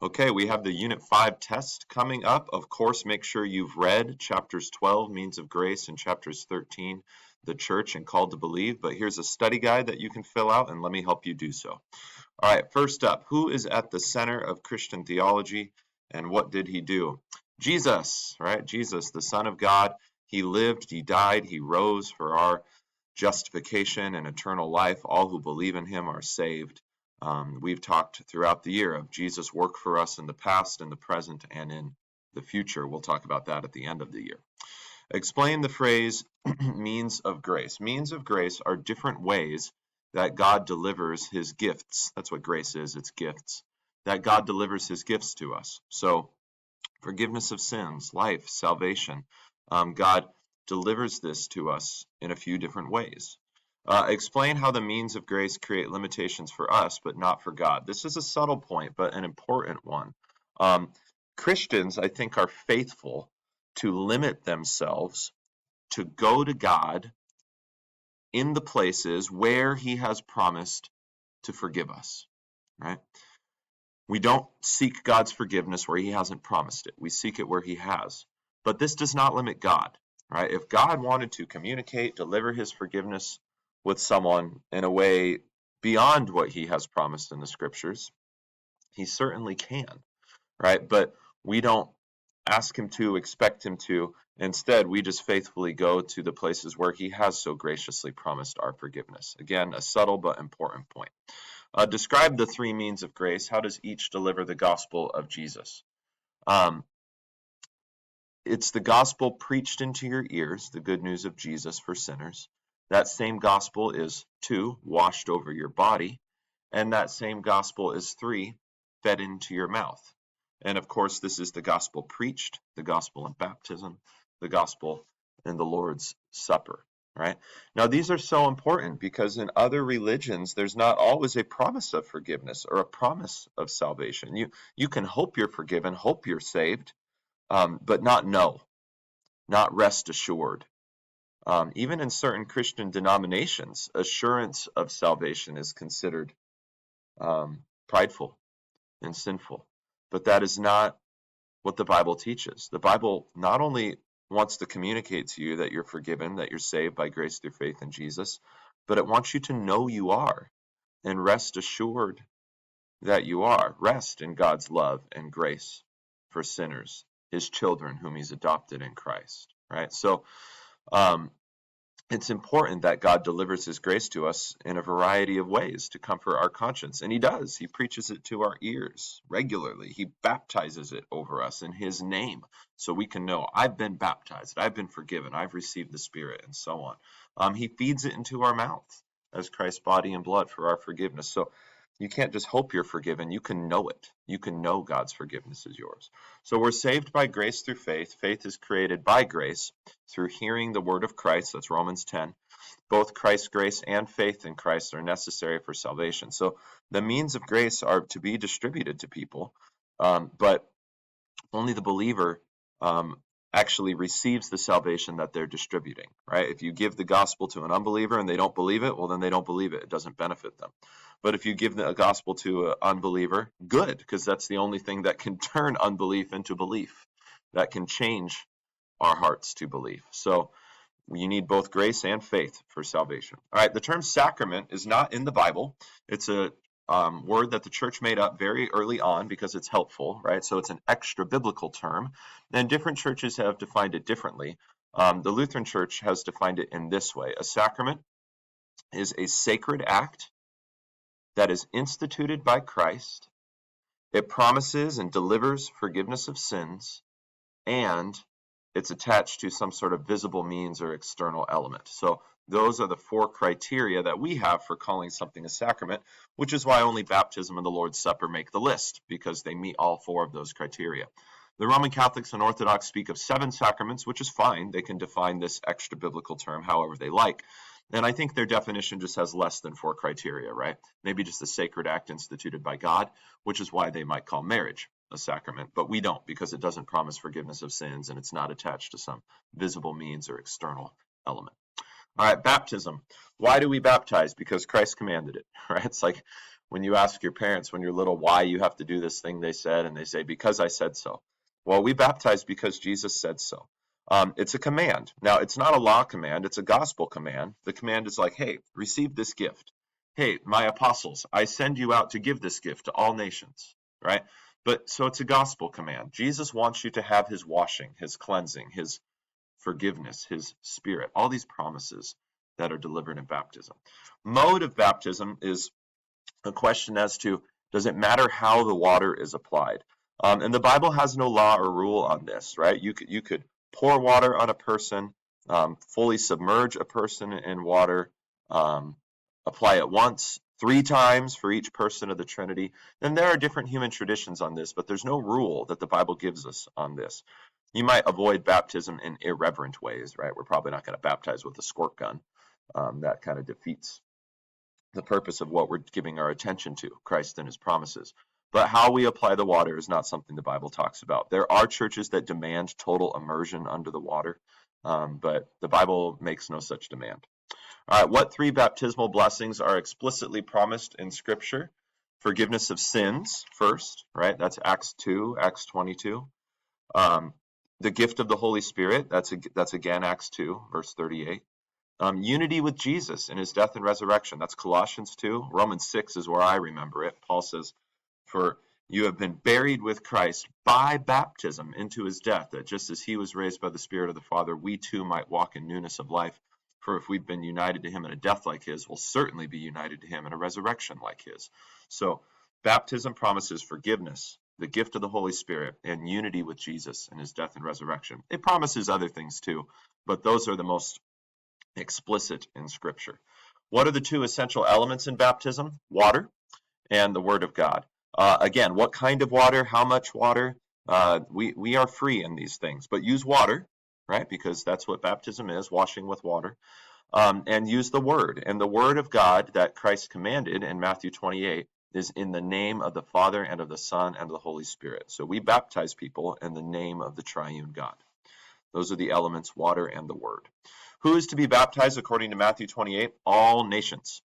Okay, we have the Unit 5 test coming up. Of course, make sure you've read chapters 12, Means of Grace, and chapters 13, The Church and Called to Believe. But here's a study guide that you can fill out, and let me help you do so. All right, first up, who is at the center of Christian theology, and what did he do? Jesus, right? Jesus, the Son of God. He lived, he died, he rose for our justification and eternal life. All who believe in him are saved. We've talked throughout the year of Jesus' work for us in the past, in the present, and in the future. We'll talk about that at the end of the year. Explain the phrase means of grace. Means of grace are different ways that God delivers his gifts. That's what grace is, it's gifts. That God delivers his gifts to us. So, forgiveness of sins, life, salvation. God delivers this to us in a few different ways. Explain how the means of grace create limitations for us, but not for God. This is a subtle point, but an important one. Christians, I think, are faithful to limit themselves to go to God in the places where he has promised to forgive us, right? We don't seek God's forgiveness where he hasn't promised it. We seek it where he has. But this does not limit God, right? If God wanted to communicate, deliver his forgiveness with someone in a way beyond what he has promised in the scriptures, he certainly can, right? But we don't ask him to, expect him to. Instead, we just faithfully go to the places where he has so graciously promised our forgiveness. Again, a subtle but important point. Describe the three means of grace. How does each deliver the gospel of Jesus? It's the gospel preached into your ears, the good news of Jesus for sinners. That same gospel is 2, washed over your body. And that same gospel is 3, fed into your mouth. And of course, this is the gospel preached, the gospel in baptism, the gospel in the Lord's Supper, right? Now, these are so important because in other religions, there's not always a promise of forgiveness or a promise of salvation. You can hope you're forgiven, hope you're saved, but not know, not rest assured. Even in certain Christian denominations, assurance of salvation is considered prideful and sinful. But that is not what the Bible teaches. The Bible not only wants to communicate to you that you're forgiven, that you're saved by grace through faith in Jesus, but it wants you to know you are and rest assured that you are. Rest in God's love and grace for sinners, his children whom he's adopted in Christ, right? So it's important that God delivers his grace to us in a variety of ways to comfort our conscience. And he does. He preaches it to our ears regularly. He baptizes it over us in his name so we can know I've been baptized, I've been forgiven, I've received the Spirit, and so on. He feeds it into our mouth as Christ's body and blood for our forgiveness. So you can't just hope you're forgiven. You can know it. You can know God's forgiveness is yours. So we're saved by grace through faith. Faith is created by grace through hearing the word of Christ. That's Romans 10. Both Christ's grace and faith in Christ are necessary for salvation. So the means of grace are to be distributed to people, but only the believer actually receives the salvation that they're distributing, right? If you give the gospel to an unbeliever and they don't believe it, well, then they don't believe it. It doesn't benefit them. But if you give the gospel to an unbeliever, good, because that's the only thing that can turn unbelief into belief, that can change our hearts to belief. So you need both grace and faith for salvation. All right, the term sacrament is not in the Bible. It's a word that the church made up very early on because it's helpful, right? So it's an extra biblical term, and different churches have defined it differently. The Lutheran Church has defined it in this way. A sacrament is a sacred act that is instituted by Christ. It promises and delivers forgiveness of sins, and it's attached to some sort of visible means or external element. So those are the 4 criteria that we have for calling something a sacrament, which is why only baptism and the Lord's Supper make the list, because they meet all 4 of those criteria. The Roman Catholics and Orthodox speak of 7 sacraments, which is fine. They can define this extra biblical term however they like. And I think their definition just has less than 4 criteria, right? Maybe just a sacred act instituted by God, which is why they might call marriage a sacrament, but we don't, because it doesn't promise forgiveness of sins and it's not attached to some visible means or external element. All right, baptism. Why do we baptize? Because Christ commanded it, right? It's like When you ask your parents when you're little why you have to do this thing they said, and they say, because I said so. Well, we baptize because Jesus said so. It's a command. Now, it's not a law command, it's a gospel command. The command is like, hey, receive this gift. Hey, my apostles, I send you out to give this gift to all nations, right? But so it's a gospel command. Jesus wants you to have his washing, his cleansing, his forgiveness, his spirit, all these promises that are delivered in baptism. Mode of baptism is a question as to, does it matter how the water is applied? And the Bible has no law or rule on this, right? You could pour water on a person, fully submerge a person in water, apply it once, 3 times for each person of the Trinity. And there are different human traditions on this, but there's no rule that the Bible gives us on this. You might avoid baptism in irreverent ways, right? We're probably not going to baptize with a squirt gun. That kind of defeats the purpose of what we're giving our attention to, Christ and his promises. But how we apply the water is not something the Bible talks about. There are churches that demand total immersion under the water, but the Bible makes no such demand. All right, what 3 baptismal blessings are explicitly promised in Scripture? Forgiveness of sins first, right? That's Acts 2, Acts 22. The gift of the Holy Spirit, that's again Acts 2, verse 38. Unity with Jesus in his death and resurrection. That's Colossians 2. Romans 6 is where I remember it. Paul says, for you have been buried with Christ by baptism into his death, that just as he was raised by the Spirit of the Father, we too might walk in newness of life. For if we've been united to him in a death like his, we'll certainly be united to him in a resurrection like his. So baptism promises forgiveness, the gift of the Holy Spirit, and unity with Jesus in his death and resurrection. It promises other things too, but those are the most explicit in Scripture. What are the 2 essential elements in baptism? Water and the Word of God. Again, what kind of water? How much water? We are free in these things, but use water, right? Because that's what baptism is, washing with water. And use the Word. And the Word of God that Christ commanded in Matthew 28 is in the name of the Father and of the Son and of the Holy Spirit. So we baptize people in the name of the triune God. Those are the elements, water and the Word. Who is to be baptized according to Matthew 28? All nations,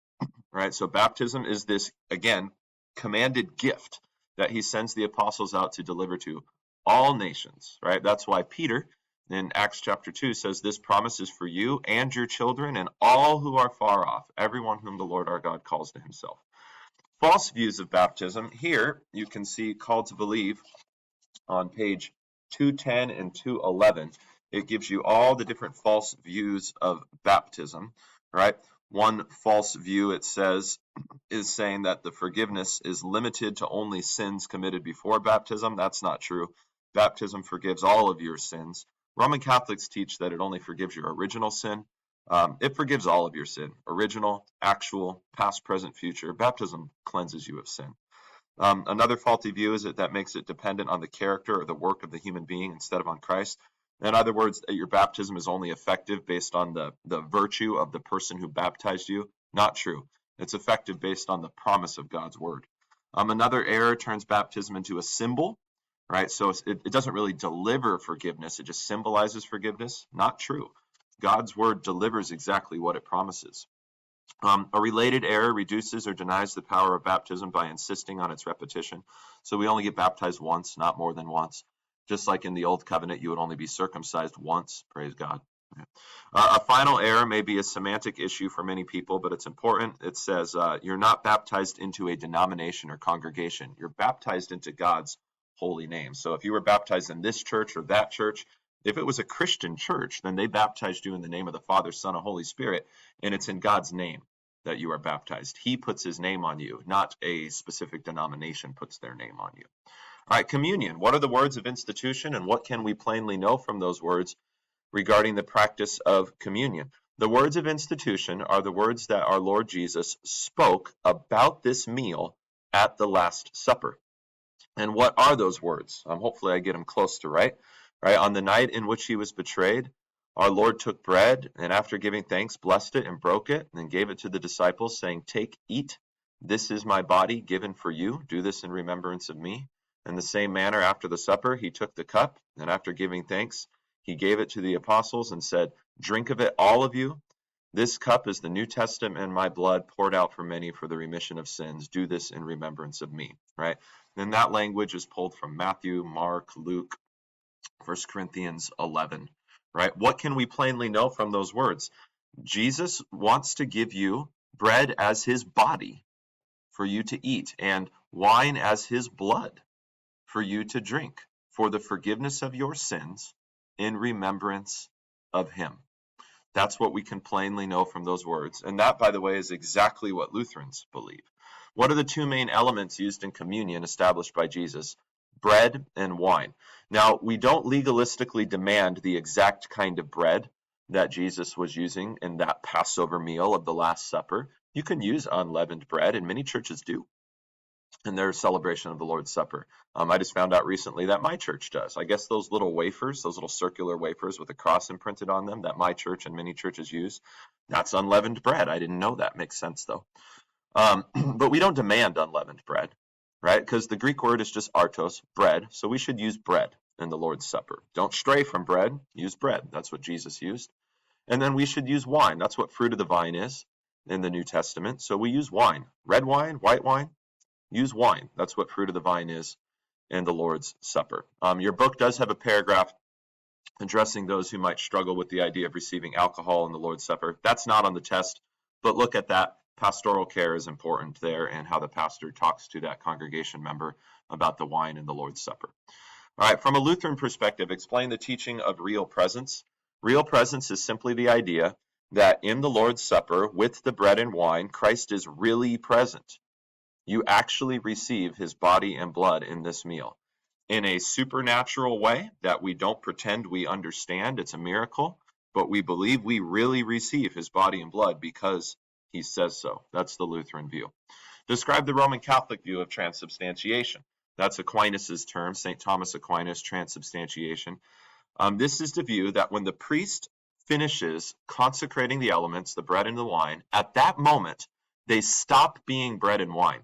right? So baptism is this, again, commanded gift that he sends the apostles out to deliver to all nations, right? That's why Peter in Acts chapter 2 says, this promise is for you and your children and all who are far off, everyone whom the Lord our God calls to himself. False views of baptism. Here you can see Called to Believe on page 210 and 211. It gives you all the different false views of baptism, right? One false view, it says, is saying that the forgiveness is limited to only sins committed before baptism. That's not true. Baptism forgives all of your sins. Roman Catholics teach that it only forgives your original sin. It forgives all of your sin, original, actual, past, present, future. Baptism cleanses you of sin. Another faulty view is that makes it dependent on the character or the work of the human being instead of on Christ. In other words, your baptism is only effective based on the virtue of the person who baptized you. Not true. It's effective based on the promise of God's word. Another error turns baptism into a symbol, right? So it doesn't really deliver forgiveness. It just symbolizes forgiveness. Not true. God's word delivers exactly what it promises. A related error reduces or denies the power of baptism by insisting on its repetition. So we only get baptized once, not more than once. Just like in the Old Covenant, you would only be circumcised once. Praise God. A final error may be a semantic issue for many people, but it's important. It says you're not baptized into a denomination or congregation. You're baptized into God's holy name. So if you were baptized in this church or that church, if it was a Christian church, then they baptized you in the name of the Father, Son, and Holy Spirit, and it's in God's name that you are baptized. He puts his name on you, not a specific denomination puts their name on you. All right, communion. What are the words of institution, and what can we plainly know from those words regarding the practice of communion? The words of institution are the words that our Lord Jesus spoke about this meal at the Last Supper. And what are those words? Hopefully I get them close to right. On the night in which he was betrayed, our Lord took bread, and after giving thanks, blessed it and broke it, and gave it to the disciples, saying, take, eat. This is my body given for you. Do this in remembrance of me. In the same manner, after the supper, he took the cup, and after giving thanks, he gave it to the apostles and said, drink of it, all of you. This cup is the New Testament in my blood poured out for many for the remission of sins. Do this in remembrance of me, right? And that language is pulled from Matthew, Mark, Luke, 1 Corinthians 11, right? What can we plainly know from those words? Jesus wants to give you bread as his body for you to eat and wine as his blood for you to drink for the forgiveness of your sins in remembrance of him. That's what we can plainly know from those words. And that, by the way, is exactly what Lutherans believe. What are the two main elements used in communion established by Jesus? Bread and wine. Now, we don't legalistically demand the exact kind of bread that Jesus was using in that Passover meal of the Last Supper. You can use unleavened bread, and many churches do in their celebration of the Lord's Supper. I just found out recently that my church does. I guess those little wafers, those little circular wafers with a cross imprinted on them that my church and many churches use, that's unleavened bread. I didn't know that. Makes sense, though. But we don't demand unleavened bread, right? Because the Greek word is just artos, bread. So we should use bread in the Lord's Supper. Don't stray from bread. Use bread. That's what Jesus used. And then we should use wine. That's what fruit of the vine is in the New Testament. So we use wine. Red wine, white wine. Use wine. That's what fruit of the vine is in the Lord's Supper. Your book does have a paragraph addressing those who might struggle with the idea of receiving alcohol in the Lord's Supper. That's not on the test, but look at that. Pastoral care is important there and how the pastor talks to that congregation member about the wine in the Lord's Supper. All right, from a Lutheran perspective, explain the teaching of real presence. Real presence is simply the idea that in the Lord's Supper, with the bread and wine, Christ is really present. You actually receive his body and blood in this meal in a supernatural way that we don't pretend we understand. It's a miracle, but we believe we really receive his body and blood because he says so. That's the Lutheran view. Describe the Roman Catholic view of transubstantiation. That's Aquinas' term, St. Thomas Aquinas, transubstantiation. This is the view that when the priest finishes consecrating the elements, the bread and the wine, at that moment, they stop being bread and wine.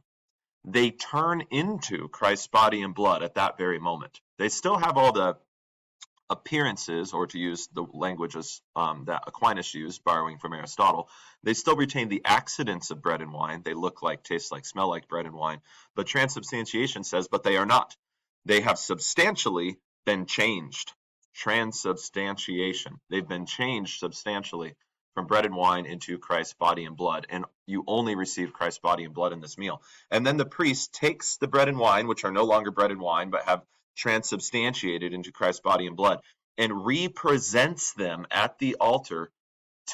They turn into Christ's body and blood at that very moment. They still have all the appearances, or to use the languages that Aquinas used, borrowing from Aristotle, they still retain the accidents of bread and wine. They look like, taste like, smell like bread and wine. But transubstantiation says, but they are not. They have substantially been changed. Transubstantiation. They've been changed substantially from bread and wine into Christ's body and blood. And you only receive Christ's body and blood in this meal. And then the priest takes the bread and wine, which are no longer bread and wine, but have transubstantiated into Christ's body and blood, and represents them at the altar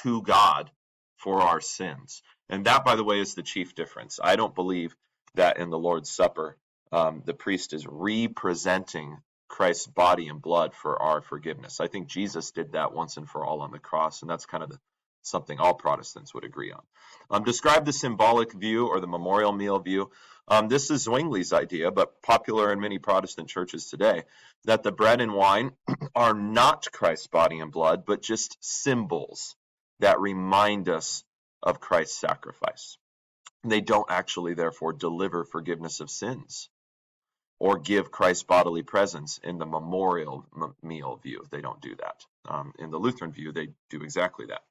to God for our sins. And that, by the way, is the chief difference. I don't believe that in the Lord's Supper, the priest is representing Christ's body and blood for our forgiveness. I think Jesus did that once and for all on the cross, and that's kind of something all Protestants would agree on. Describe the symbolic view or the memorial meal view. This is Zwingli's idea, but popular in many Protestant churches today, that the bread and wine are not Christ's body and blood, but just symbols that remind us of Christ's sacrifice. They don't actually, therefore, deliver forgiveness of sins or give Christ's bodily presence in the memorial meal view. They don't do that. In the Lutheran view, they do exactly that.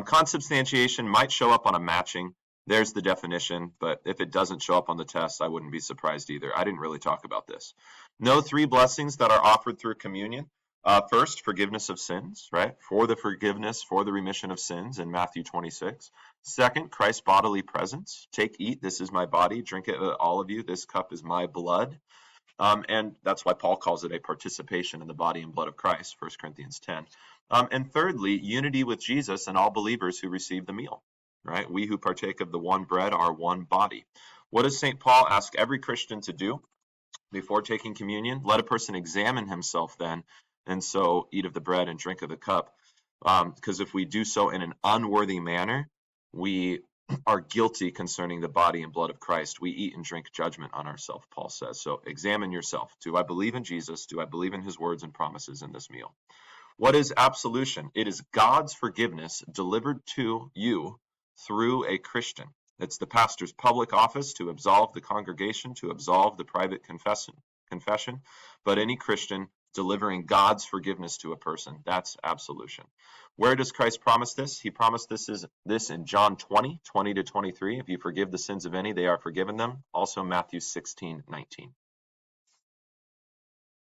Consubstantiation might show up on a matching. There's the definition, but if it doesn't show up on the test, I wouldn't be surprised either. I didn't really talk about this. No three blessings that are offered through communion. First, forgiveness of sins, right? For the forgiveness, for the remission of sins in Matthew 26. Second, Christ's bodily presence. Take, eat, this is my body. Drink it, all of you. This cup is my blood. And that's why Paul calls it a participation in the body and blood of Christ, 1 Corinthians 10. And thirdly, unity with Jesus and all believers who receive the meal, right? We who partake of the one bread are one body. What does St. Paul ask every Christian to do before taking communion? Let a person examine himself then, and so eat of the bread and drink of the cup. Because if we do so in an unworthy manner, we are guilty concerning the body and blood of Christ. We eat and drink judgment on ourselves, Paul says. So examine yourself. Do I believe in Jesus? Do I believe in his words and promises in this meal? What is absolution? It is God's forgiveness delivered to you through a Christian. It's the pastor's public office to absolve the congregation, to absolve the private confession, but any Christian delivering God's forgiveness to a person. That's absolution. Where does Christ promise this? He promised this in John 20, 20 to 23. If you forgive the sins of any, they are forgiven them. Also Matthew 16, 19.